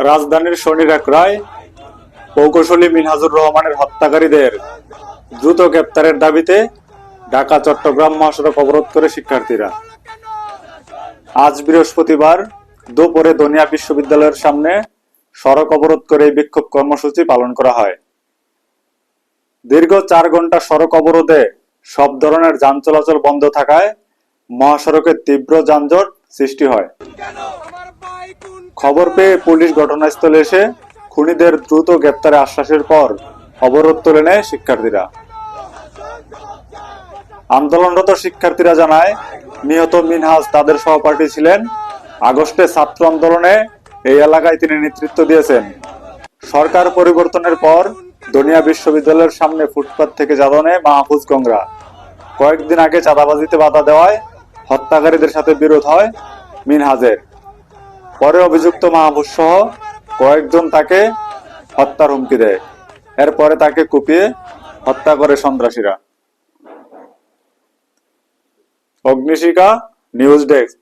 রাজধানীর শনিরাকড়ায় প্রকৌশলী মিনহাজুর রহমানের হত্যাকারীদের দ্রুত গ্রেপ্তারের দাবিতে ঢাকা চট্টগ্রাম মহাসড়ক অবরোধ করে শিক্ষার্থীরা। আজ বৃহস্পতিবার দুপুরে দনিয়া বিশ্ববিদ্যালয়ের সামনে সড়ক অবরোধ করে এই বিক্ষোভ কর্মসূচি পালন করা হয়। দীর্ঘ 4 ঘন্টা সড়ক অবরোধে সব ধরনের যান চলাচল বন্ধ থাকায় মহাসড়কে তীব্র যানজট সৃষ্টি হয়। খবর পেয়ে পুলিশ ঘটনাস্থলে এসে খুনিদের দ্রুত গ্রেপ্তারের আশ্বাসের পর অবরোধ তুলে নেয় শিক্ষার্থীরা। আন্দোলনরত শিক্ষার্থীরা জানায়, নিহত মিনহাজ তাদের সহপাঠী ছিলেন। আগস্টে ছাত্র আন্দোলনে এই এলাকায় তিনি নেতৃত্ব দিয়েছেন। সরকার পরিবর্তনের পর দনিয়া বিশ্ববিদ্যালয়ের সামনে ফুটপাত থেকে চাঁদা নেয় মাহফুজ গংরা। কয়েকদিন আগে চাঁদাবাজিতে বাধা দেওয়ায় হত্যাকারীদের সাথে বিরোধ হয় মিনহাজের। পরে অভিযুক্ত মাহফুজ সহ কয়েকজন তাকে হত্যার হুমকি দেয়। এরপরে তাকে কুপিয়ে হত্যা করে সন্ত্রাসীরা। অগ্নিশিখা নিউজ ডেস্ক।